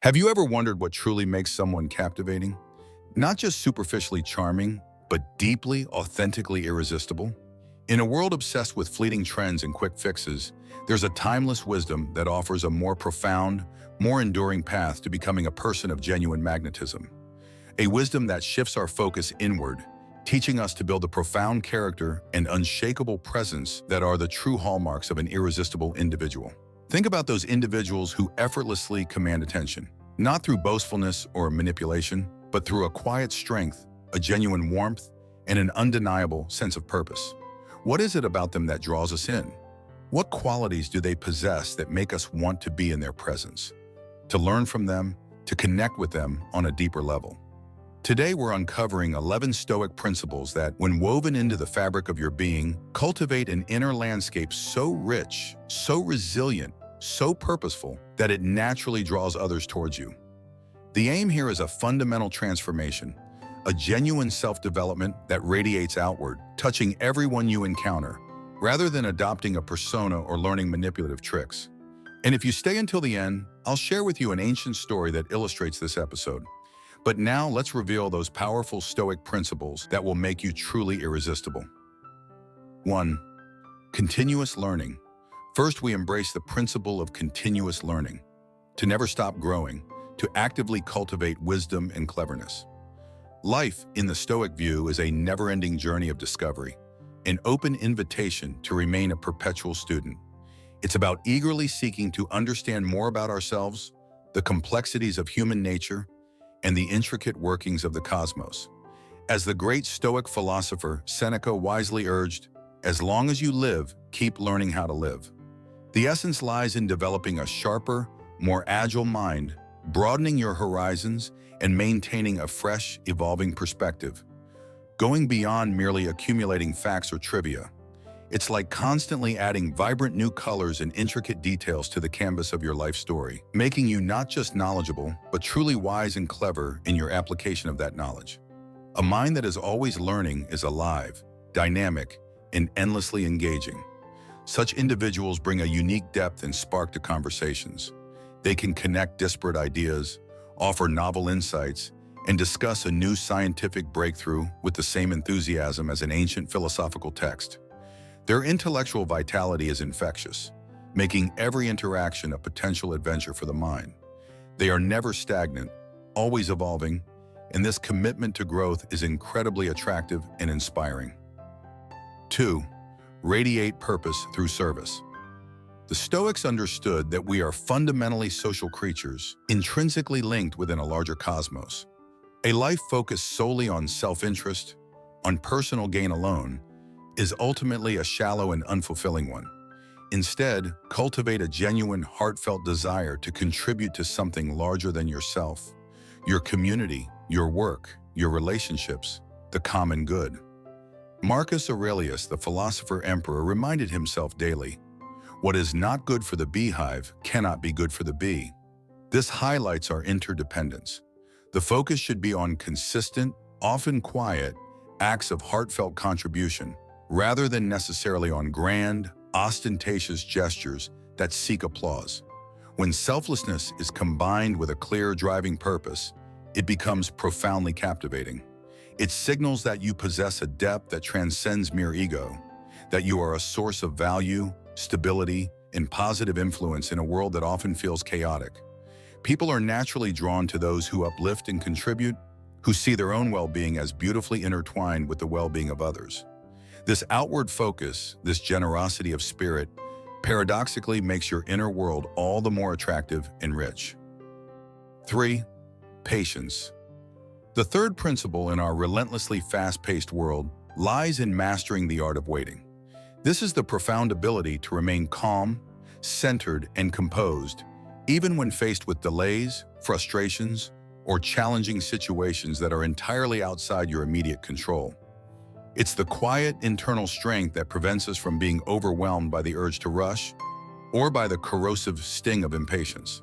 Have you ever wondered what truly makes someone captivating? Not just superficially charming, but deeply, authentically irresistible? In a world obsessed with fleeting trends and quick fixes, there's a timeless wisdom that offers a more profound, more enduring path to becoming a person of genuine magnetism. A wisdom that shifts our focus inward, teaching us to build a profound character and unshakable presence that are the true hallmarks of an irresistible individual. Think about those individuals who effortlessly command attention, not through boastfulness or manipulation, but through a quiet strength, a genuine warmth, and an undeniable sense of purpose. What is it about them that draws us in? What qualities do they possess that make us want to be in their presence, to learn from them, to connect with them on a deeper level? Today, we're uncovering 11 Stoic principles that, when woven into the fabric of your being, cultivate an inner landscape so rich, so resilient, so purposeful that it naturally draws others towards you. The aim here is a fundamental transformation, a genuine self-development that radiates outward, touching everyone you encounter, rather than adopting a persona or learning manipulative tricks. And if you stay until the end, I'll share with you an ancient story that illustrates this episode. But now let's reveal those powerful Stoic principles that will make you truly irresistible. 1. Continuous learning. First, we embrace the principle of continuous learning, to never stop growing, to actively cultivate wisdom and cleverness. Life, in the Stoic view, is a never-ending journey of discovery, an open invitation to remain a perpetual student. It's about eagerly seeking to understand more about ourselves, the complexities of human nature, and the intricate workings of the cosmos. As the great Stoic philosopher Seneca wisely urged, as long as you live, keep learning how to live. The essence lies in developing a sharper, more agile mind, broadening your horizons, and maintaining a fresh, evolving perspective. Going beyond merely accumulating facts or trivia. It's like constantly adding vibrant new colors and intricate details to the canvas of your life story, making you not just knowledgeable, but truly wise and clever in your application of that knowledge. A mind that is always learning is alive, dynamic, and endlessly engaging. Such individuals bring a unique depth and spark to conversations. They can connect disparate ideas, offer novel insights, and discuss a new scientific breakthrough with the same enthusiasm as an ancient philosophical text. Their intellectual vitality is infectious, making every interaction a potential adventure for the mind. They are never stagnant, always evolving, and this commitment to growth is incredibly attractive and inspiring. 2. Radiate purpose through service. The Stoics understood that we are fundamentally social creatures, intrinsically linked within a larger cosmos. A life focused solely on self-interest, on personal gain alone, is ultimately a shallow and unfulfilling one. Instead, cultivate a genuine, heartfelt desire to contribute to something larger than yourself, your community, your work, your relationships, the common good. Marcus Aurelius, the philosopher-emperor, reminded himself daily, "What is not good for the beehive cannot be good for the bee." This highlights our interdependence. The focus should be on consistent, often quiet, acts of heartfelt contribution, rather than necessarily on grand, ostentatious gestures that seek applause. When selflessness is combined with a clear driving purpose, it becomes profoundly captivating. It signals that you possess a depth that transcends mere ego, that you are a source of value, stability, and positive influence in a world that often feels chaotic. People are naturally drawn to those who uplift and contribute, who see their own well-being as beautifully intertwined with the well-being of others. This outward focus, this generosity of spirit, paradoxically makes your inner world all the more attractive and rich. 3. Patience. The third principle in our relentlessly fast-paced world lies in mastering the art of waiting. This is the profound ability to remain calm, centered, and composed, even when faced with delays, frustrations, or challenging situations that are entirely outside your immediate control. It's the quiet internal strength that prevents us from being overwhelmed by the urge to rush or by the corrosive sting of impatience.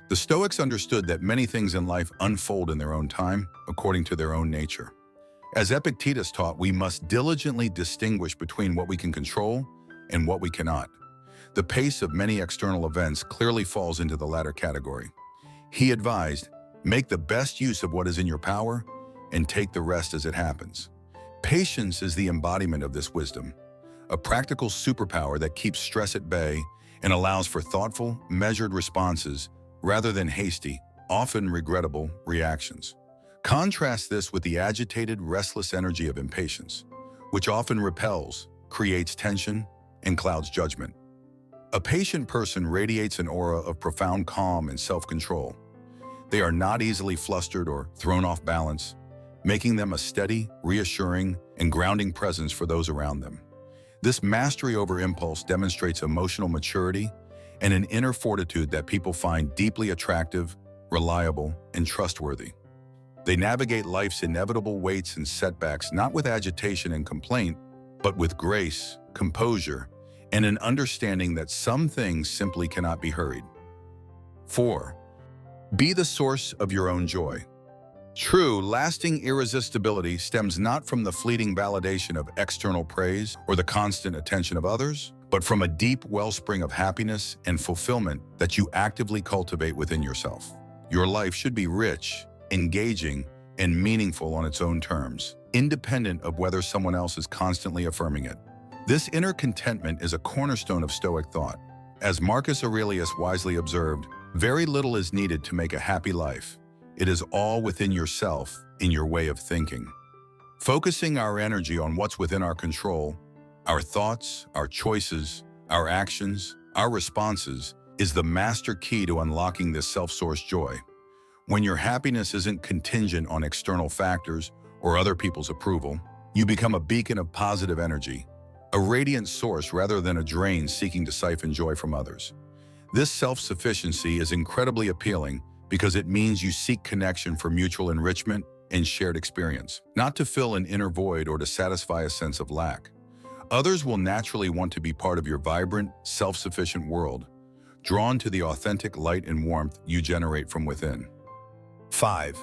The Stoics understood that many things in life unfold in their own time, according to their own nature. As Epictetus taught, we must diligently distinguish between what we can control and what we cannot. The pace of many external events clearly falls into the latter category. He advised, make the best use of what is in your power and take the rest as it happens. Patience is the embodiment of this wisdom, a practical superpower that keeps stress at bay and allows for thoughtful, measured responses rather than hasty, often regrettable reactions. Contrast this with the agitated, restless energy of impatience, which often repels, creates tension, and clouds judgment. A patient person radiates an aura of profound calm and self-control. They are not easily flustered or thrown off balance, making them a steady, reassuring, and grounding presence for those around them. This mastery over impulse demonstrates emotional maturity and an inner fortitude that people find deeply attractive, reliable, and trustworthy. They navigate life's inevitable weights and setbacks not with agitation and complaint, but with grace, composure, and an understanding that some things simply cannot be hurried. 4. Be the source of your own joy. True, lasting irresistibility stems not from the fleeting validation of external praise or the constant attention of others, but from a deep wellspring of happiness and fulfillment that you actively cultivate within yourself. Your life should be rich, engaging, and meaningful on its own terms, independent of whether someone else is constantly affirming it. This inner contentment is a cornerstone of Stoic thought. As Marcus Aurelius wisely observed, very little is needed to make a happy life. It is all within yourself, in your way of thinking. Focusing our energy on what's within our control, our thoughts, our choices, our actions, our responses, is the master key to unlocking this self-sourced joy. When your happiness isn't contingent on external factors or other people's approval, you become a beacon of positive energy, a radiant source rather than a drain seeking to siphon joy from others. This self-sufficiency is incredibly appealing because it means you seek connection for mutual enrichment and shared experience, not to fill an inner void or to satisfy a sense of lack. Others will naturally want to be part of your vibrant, self-sufficient world, drawn to the authentic light and warmth you generate from within. 5.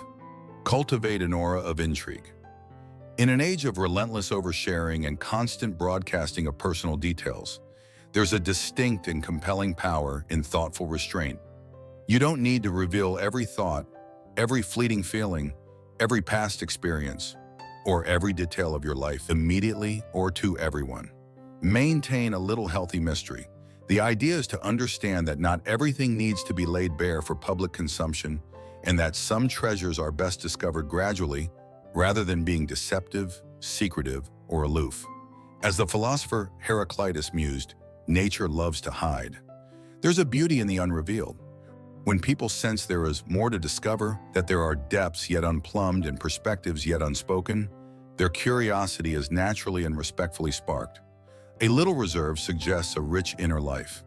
Cultivate an aura of intrigue. In an age of relentless oversharing and constant broadcasting of personal details, there's a distinct and compelling power in thoughtful restraint. You don't need to reveal every thought, every fleeting feeling, every past experience, or every detail of your life immediately or to everyone. Maintain a little healthy mystery. The idea is to understand that not everything needs to be laid bare for public consumption, and that some treasures are best discovered gradually rather than being deceptive, secretive, or aloof. As the philosopher Heraclitus mused, nature loves to hide. There's a beauty in the unrevealed. When people sense there is more to discover, that there are depths yet unplumbed and perspectives yet unspoken, their curiosity is naturally and respectfully sparked. A little reserve suggests a rich inner life,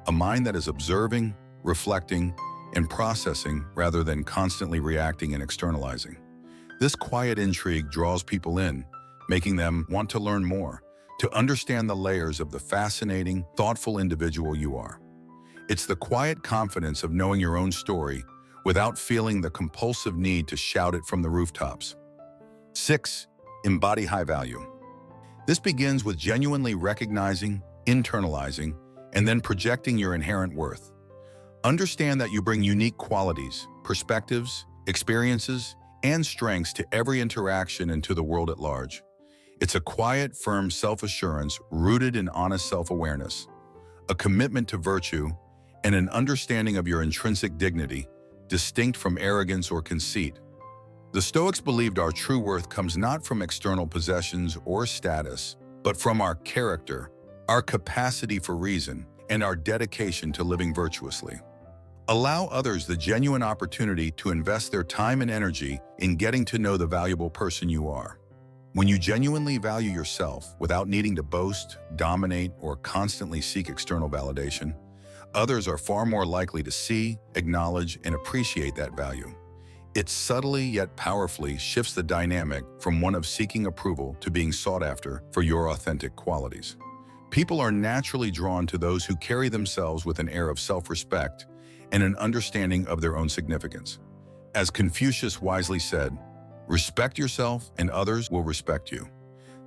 a mind that is observing, reflecting, and processing rather than constantly reacting and externalizing. This quiet intrigue draws people in, making them want to learn more, to understand the layers of the fascinating, thoughtful individual you are. It's the quiet confidence of knowing your own story without feeling the compulsive need to shout it from the rooftops. 6. Embody high value. This begins with genuinely recognizing, internalizing, and then projecting your inherent worth. Understand that you bring unique qualities, perspectives, experiences, and strengths to every interaction and to the world at large. It's a quiet, firm self-assurance rooted in honest self-awareness, a commitment to virtue, and an understanding of your intrinsic dignity, distinct from arrogance or conceit. The Stoics believed our true worth comes not from external possessions or status, but from our character, our capacity for reason, and our dedication to living virtuously. Allow others the genuine opportunity to invest their time and energy in getting to know the valuable person you are. When you genuinely value yourself without needing to boast, dominate, or constantly seek external validation, others are far more likely to see, acknowledge, and appreciate that value. It subtly yet powerfully shifts the dynamic from one of seeking approval to being sought after for your authentic qualities. People are naturally drawn to those who carry themselves with an air of self-respect and an understanding of their own significance. As Confucius wisely said, "Respect yourself and others will respect you."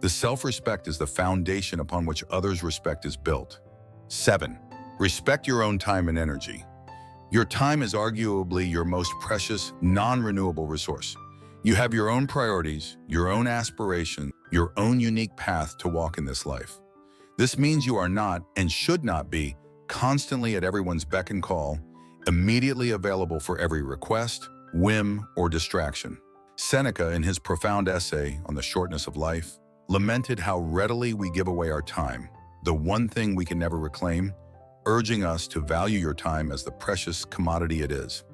The self-respect is the foundation upon which others' respect is built. 7. Respect your own time and energy. Your time is arguably your most precious, non-renewable resource. You have your own priorities, your own aspirations, your own unique path to walk in this life. This means you are not, and should not be, constantly at everyone's beck and call, immediately available for every request, whim, or distraction. Seneca, in his profound essay on the shortness of life, lamented how readily we give away our time, the one thing we can never reclaim, urging us to value your time as the precious commodity it is.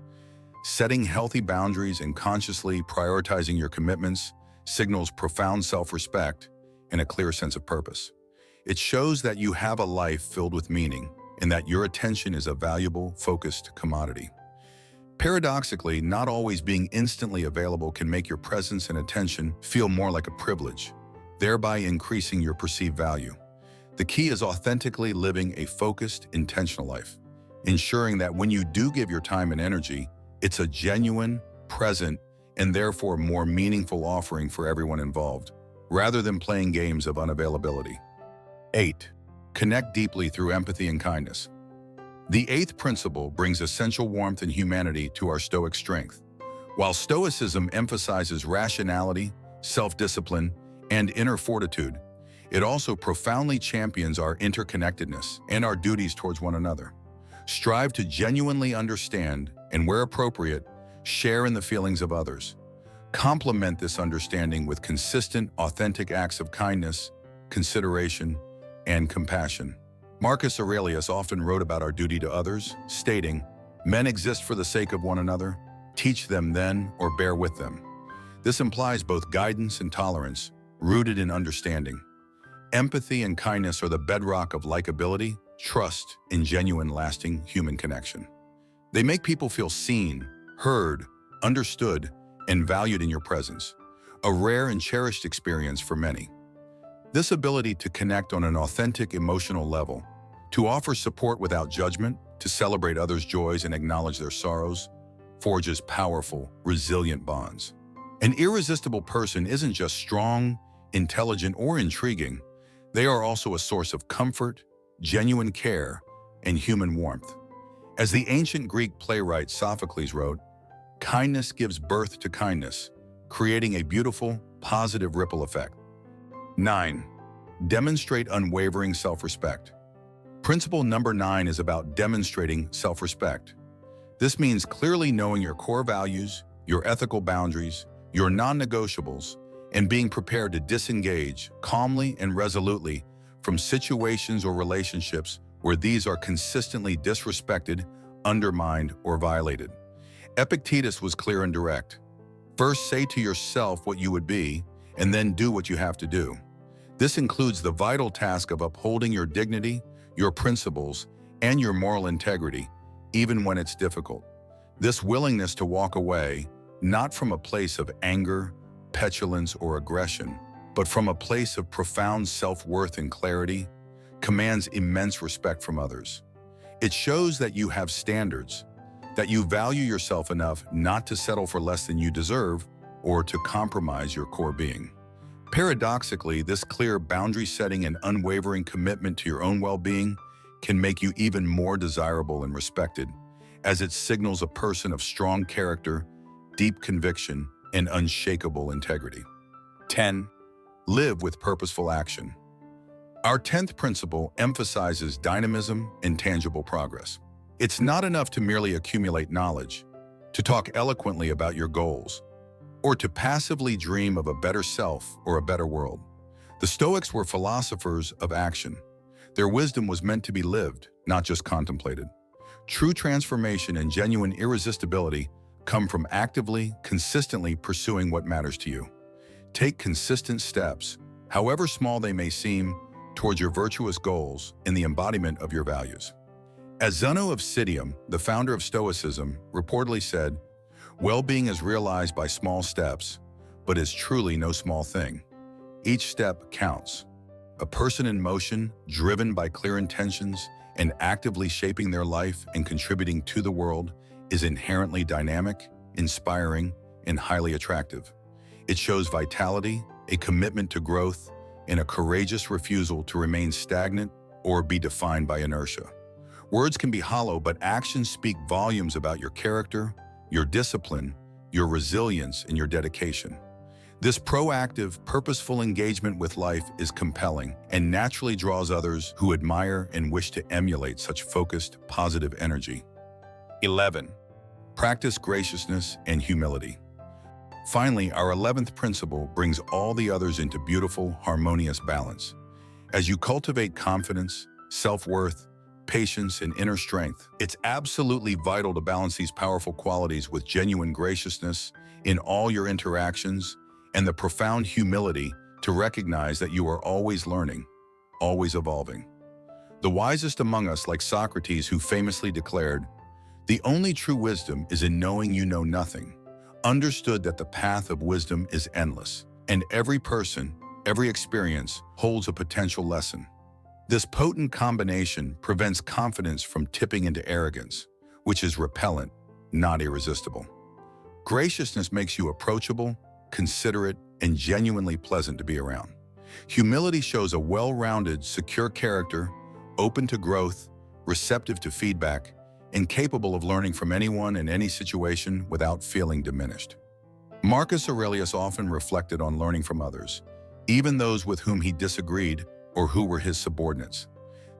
Setting healthy boundaries and consciously prioritizing your commitments signals profound self-respect and a clear sense of purpose. It shows that you have a life filled with meaning and that your attention is a valuable, focused commodity. Paradoxically, not always being instantly available can make your presence and attention feel more like a privilege, thereby increasing your perceived value. The key is authentically living a focused, intentional life, ensuring that when you do give your time and energy, it's a genuine, present, and therefore more meaningful offering for everyone involved, rather than playing games of unavailability. 8. Connect deeply through empathy and kindness. The 8th principle brings essential warmth and humanity to our Stoic strength. While Stoicism emphasizes rationality, self-discipline, and inner fortitude, it also profoundly champions our interconnectedness and our duties towards one another. Strive to genuinely understand and, where appropriate, share in the feelings of others. Complement this understanding with consistent, authentic acts of kindness, consideration, and compassion. Marcus Aurelius often wrote about our duty to others, stating, "Men exist for the sake of one another. Teach them then, or bear with them." This implies both guidance and tolerance, rooted in understanding. Empathy and kindness are the bedrock of likability, trust, and genuine, lasting human connection. They make people feel seen, heard, understood, and valued in your presence, a rare and cherished experience for many. This ability to connect on an authentic emotional level, to offer support without judgment, to celebrate others' joys and acknowledge their sorrows, forges powerful, resilient bonds. An irresistible person isn't just strong, intelligent, or intriguing. They are also a source of comfort, genuine care, and human warmth. As the ancient Greek playwright Sophocles wrote, "Kindness gives birth to kindness, creating a beautiful, positive ripple effect." 9. Demonstrate unwavering self-respect. Principle number 9 is about demonstrating self-respect. This means clearly knowing your core values, your ethical boundaries, your non-negotiables, and being prepared to disengage calmly and resolutely from situations or relationships where these are consistently disrespected, undermined, or violated. Epictetus was clear and direct. First, say to yourself what you would be, and then do what you have to do. This includes the vital task of upholding your dignity, your principles, and your moral integrity, even when it's difficult. This willingness to walk away, not from a place of anger, petulance, or aggression, but from a place of profound self-worth and clarity, commands immense respect from others. It shows that you have standards, that you value yourself enough not to settle for less than you deserve or to compromise your core being. Paradoxically, this clear boundary setting and unwavering commitment to your own well-being can make you even more desirable and respected, as it signals a person of strong character, deep conviction, and unshakable integrity. 10. Live with purposeful action. Our 10th principle emphasizes dynamism and tangible progress. It's not enough to merely accumulate knowledge, to talk eloquently about your goals, or to passively dream of a better self or a better world. The Stoics were philosophers of action. Their wisdom was meant to be lived, not just contemplated. True transformation and genuine irresistibility come from actively, consistently pursuing what matters to you. Take consistent steps, however small they may seem, towards your virtuous goals in the embodiment of your values. As Zeno of Citium, the founder of Stoicism, reportedly said, "Well-being is realized by small steps, but is truly no small thing. Each step counts." A person in motion, driven by clear intentions, and actively shaping their life and contributing to the world is inherently dynamic, inspiring, and highly attractive. It shows vitality, a commitment to growth, and a courageous refusal to remain stagnant or be defined by inertia. Words can be hollow, but actions speak volumes about your character, your discipline, your resilience, and your dedication. This proactive, purposeful engagement with life is compelling and naturally draws others who admire and wish to emulate such focused, positive energy. 11. Practice graciousness and humility. Finally, our 11th principle brings all the others into beautiful, harmonious balance. As you cultivate confidence, self-worth, patience, and inner strength, it's absolutely vital to balance these powerful qualities with genuine graciousness in all your interactions and the profound humility to recognize that you are always learning, always evolving. The wisest among us, like Socrates, who famously declared, "The only true wisdom is in knowing you know nothing," understood that the path of wisdom is endless, and every person, every experience holds a potential lesson. This potent combination prevents confidence from tipping into arrogance, which is repellent, not irresistible. Graciousness makes you approachable, considerate, and genuinely pleasant to be around. Humility shows a well-rounded, secure character, open to growth, receptive to feedback, and capable of learning from anyone in any situation without feeling diminished. Marcus Aurelius often reflected on learning from others, even those with whom he disagreed or who were his subordinates.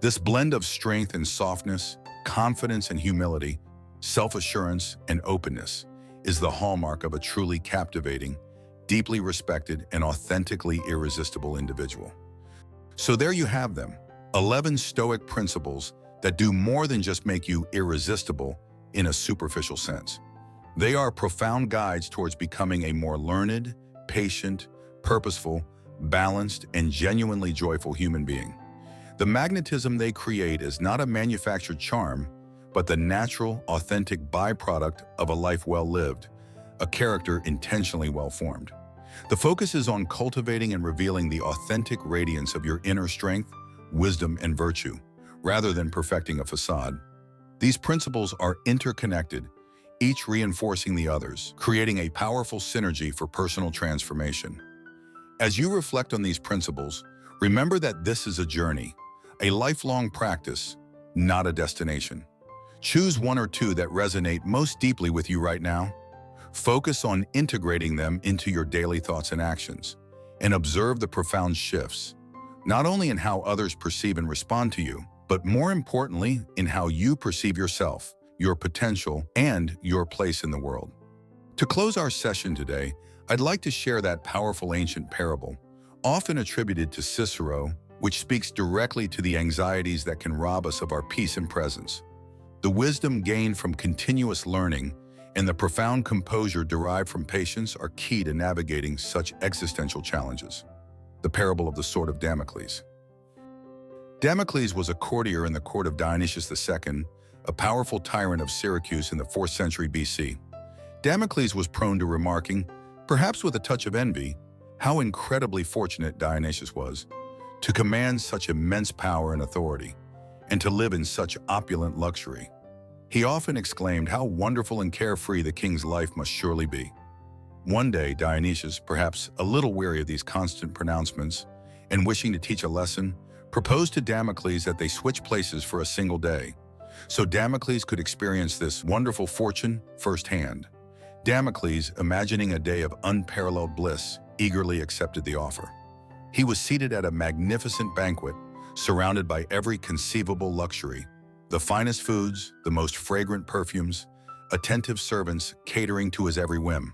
This blend of strength and softness, confidence and humility, self-assurance and openness is the hallmark of a truly captivating, deeply respected, and authentically irresistible individual. So there you have them, 11 Stoic principles that do more than just make you irresistible in a superficial sense. They are profound guides towards becoming a more learned, patient, purposeful, balanced, and genuinely joyful human being. The magnetism they create is not a manufactured charm, but the natural, authentic byproduct of a life well lived, a character intentionally well formed. The focus is on cultivating and revealing the authentic radiance of your inner strength, wisdom, and virtue, rather than perfecting a facade. These principles are interconnected, each reinforcing the others, creating a powerful synergy for personal transformation. As you reflect on these principles, remember that this is a journey, a lifelong practice, not a destination. Choose one or two that resonate most deeply with you right now. Focus on integrating them into your daily thoughts and actions, and observe the profound shifts, not only in how others perceive and respond to you, but more importantly, in how you perceive yourself, your potential, and your place in the world. To close our session today, I'd like to share that powerful ancient parable, often attributed to Cicero, which speaks directly to the anxieties that can rob us of our peace and presence. The wisdom gained from continuous learning and the profound composure derived from patience are key to navigating such existential challenges. The parable of the sword of Damocles. Damocles was a courtier in the court of Dionysius II, a powerful tyrant of Syracuse in the 4th century BC. Damocles was prone to remarking, perhaps with a touch of envy, how incredibly fortunate Dionysius was to command such immense power and authority, and to live in such opulent luxury. He often exclaimed how wonderful and carefree the king's life must surely be. One day, Dionysius, perhaps a little weary of these constant pronouncements and wishing to teach a lesson, proposed to Damocles that they switch places for a single day, so Damocles could experience this wonderful fortune firsthand. Damocles, imagining a day of unparalleled bliss, eagerly accepted the offer. He was seated at a magnificent banquet, surrounded by every conceivable luxury, the finest foods, the most fragrant perfumes, attentive servants catering to his every whim.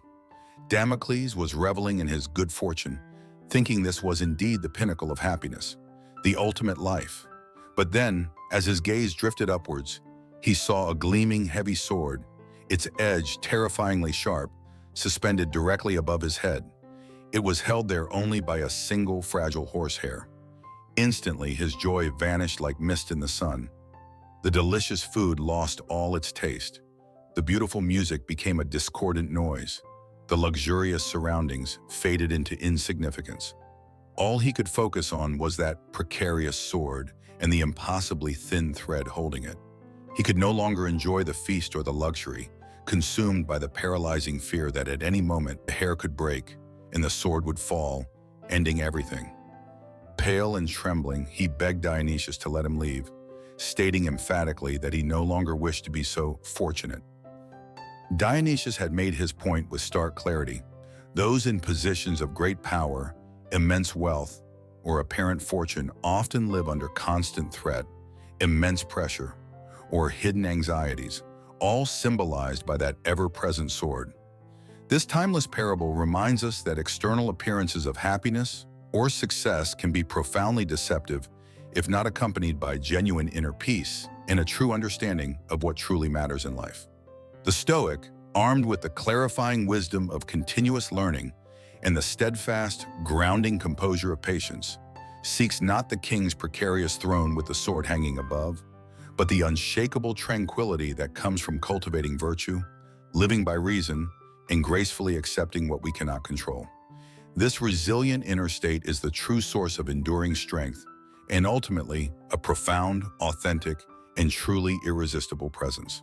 Damocles was reveling in his good fortune, thinking this was indeed the pinnacle of happiness, the ultimate life. But then, as his gaze drifted upwards, he saw a gleaming heavy sword, its edge terrifyingly sharp, suspended directly above his head. It was held there only by a single fragile horsehair. Instantly, his joy vanished like mist in the sun. The delicious food lost all its taste. The beautiful music became a discordant noise. The luxurious surroundings faded into insignificance. All he could focus on was that precarious sword and the impossibly thin thread holding it. He could no longer enjoy the feast or the luxury, consumed by the paralyzing fear that at any moment the hair could break and the sword would fall, ending everything. Pale and trembling, he begged Dionysius to let him leave, stating emphatically that he no longer wished to be so fortunate. Dionysius had made his point with stark clarity. Those in positions of great power, immense wealth, or apparent fortune often live under constant threat, immense pressure, or hidden anxieties, all symbolized by that ever-present sword. This timeless parable reminds us that external appearances of happiness or success can be profoundly deceptive if not accompanied by genuine inner peace and a true understanding of what truly matters in life. The Stoic, armed with the clarifying wisdom of continuous learning and the steadfast, grounding composure of patience, seeks not the king's precarious throne with the sword hanging above, but the unshakable tranquility that comes from cultivating virtue, living by reason, and gracefully accepting what we cannot control. This resilient inner state is the true source of enduring strength and ultimately a profound, authentic, and truly irresistible presence.